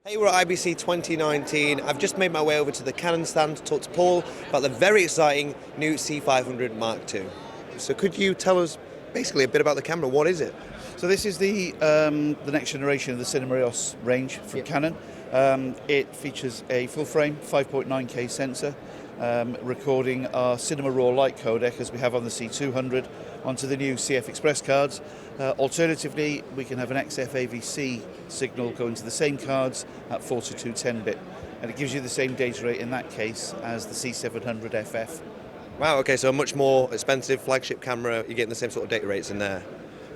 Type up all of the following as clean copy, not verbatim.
Hey, we're at IBC 2019. I've just made my way over to the Canon stand to talk to Paul about the very exciting new C500 Mark II. So could you tell us basically a bit about the camera? What is it? So this is the next generation of the Cinema EOS range from Canon. It features a full-frame 5.9K sensor, recording our Cinema RAW light codec as we have on the C200 onto the new CF Express cards. Alternatively, we can have an XF-AVC signal going to the same cards at 42 10-bit, and it gives you the same data rate in that case as the C700 FF. Wow, okay, so a much more expensive flagship camera, you're getting the same sort of data rates in there.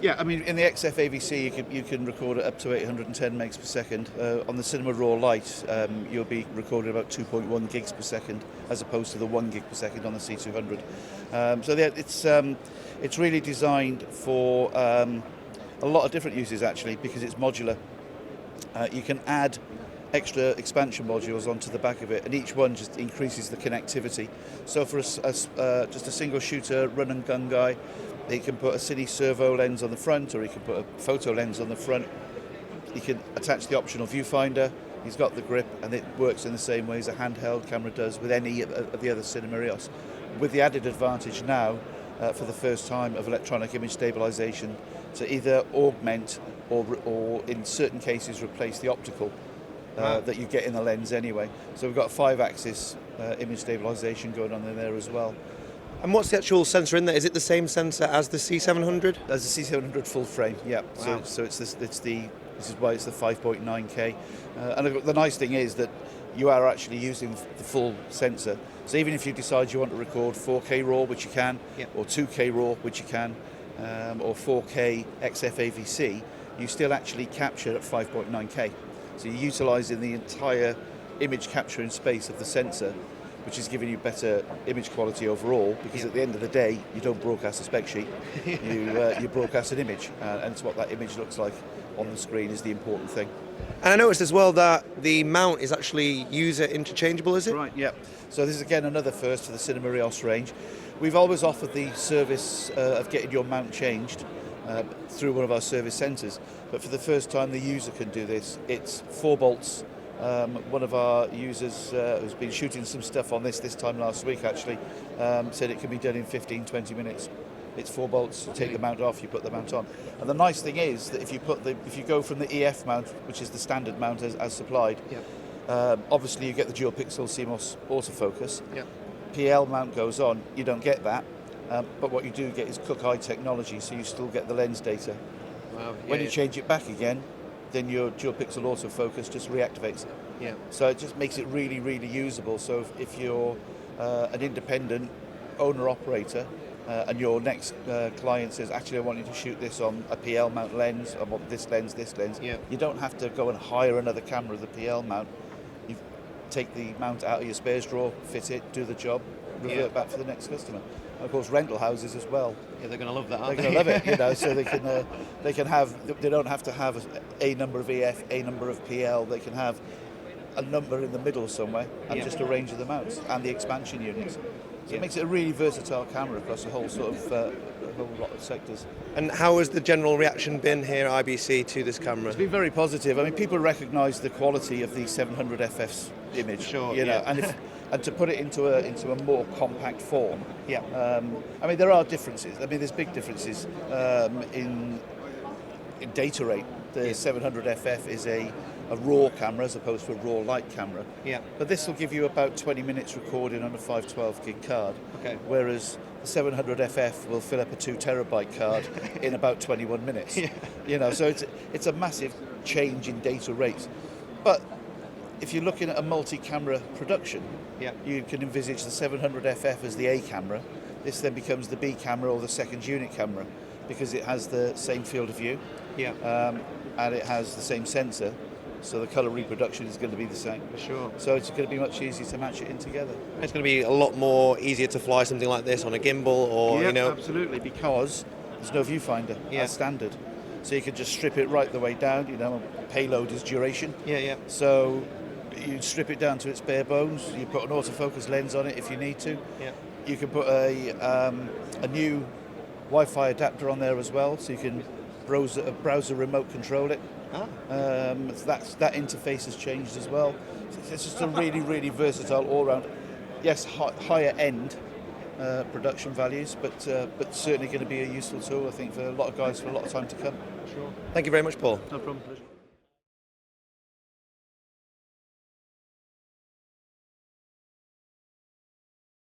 Yeah, I mean, in the XF-AVC you can record it up to 810 megs per second. On the Cinema RAW Lite, you'll be recording about 2.1 gigs per second, as opposed to the 1 gig per second on the C200. So yeah, it's really designed for a lot of different uses actually, because it's modular. You can add extra expansion modules onto the back of it, and each one just increases the connectivity. So for just a single shooter run and gun guy, he can put a cine servo lens on the front, or he can put a photo lens on the front. He can attach the optional viewfinder. He's got the grip, and it works in the same way as a handheld camera does with any of the other Cinema EOS, with the added advantage now, for the first time, of electronic image stabilization to either augment or in certain cases replace the optical that you get in the lens anyway. So we've got 5-axis image stabilization going on in there as well. And what's the actual sensor in there? Is it the same sensor as the C700? As the C700 full frame, yeah. Wow. So this is why it's the 5.9K. And the nice thing is that you are actually using the full sensor. So even if you decide you want to record 4K RAW, which you can, or 2K RAW, which you can, or 4K XF-AVC, you still actually capture at 5.9K. So you're utilising the entire image capturing space of the sensor, which is giving you better image quality overall, because at the end of the day, you don't broadcast a spec sheet, you broadcast an image, and it's what that image looks like on the screen is the important thing. And I noticed as well that the mount is actually user interchangeable, is it? Right, yeah. So this is again another first for the Cinema EOS range. We've always offered the service of getting your mount changed through one of our service centres, but for the first time the user can do this. It's 4 bolts. One of our users who's been shooting some stuff on this time last week actually said it can be done in 15-20 minutes. It's 4 bolts, you take the mount off, you put the mount on. And the nice thing is that if you go from the EF mount, which is the standard mount as supplied, obviously you get the dual pixel CMOS autofocus. PL mount goes on, you don't get that, but what you do get is Cook-Eye technology, so you still get the lens data. Wow. When you change it back again, then your dual pixel autofocus just reactivates it. So it just makes it really, really usable. So if you're an independent owner-operator and your next client says, actually I want you to shoot this on a PL mount lens, I want this lens, you don't have to go and hire another camera with a PL mount. You take the mount out of your spares drawer, fit it, do the job, revert back for the next customer. And of course, rental houses as well. Yeah, they're going to love that, aren't they? They're going to love it, so they don't have to have a number of EF, a number of PL. They can have a number in the middle somewhere and just arrange the mounts and the expansion units. So it makes it a really versatile camera across a whole sort of a whole lot of sectors. And how has the general reaction been here at IBC to this camera? It's been very positive. I mean, people recognise the quality of the 700 FF's image. Sure, and to put it into a more compact form. I mean, there are differences. I mean, there's big differences in data rate. The 700 FF is a RAW camera as opposed to a RAW light camera. But this will give you about 20 minutes recording on a 512 gig card. Whereas the 700 FF will fill up a 2 terabyte card in about 21 minutes. So it's a massive change in data rates. But if you're looking at a multi-camera production, you can envisage the 700 FF as the A camera. This then becomes the B camera or the second unit camera, because it has the same field of view, and it has the same sensor, so the colour reproduction is going to be the same. For sure. So it's going to be much easier to match it in together. It's going to be a lot more easier to fly something like this on a gimbal, or absolutely, because there's no viewfinder as standard. So you can just strip it right the way down. Payload is duration. So you strip it down to its bare bones. You put an autofocus lens on it if you need to. You can put a new Wi-Fi adapter on there as well, so you can browser remote control it. Ah. That interface has changed as well. It's just a really versatile all-round. Yes, higher end production values, but certainly going to be a useful tool, I think, for a lot of guys for a lot of time to come. Thank you very much, Paul. No problem. Pleasure.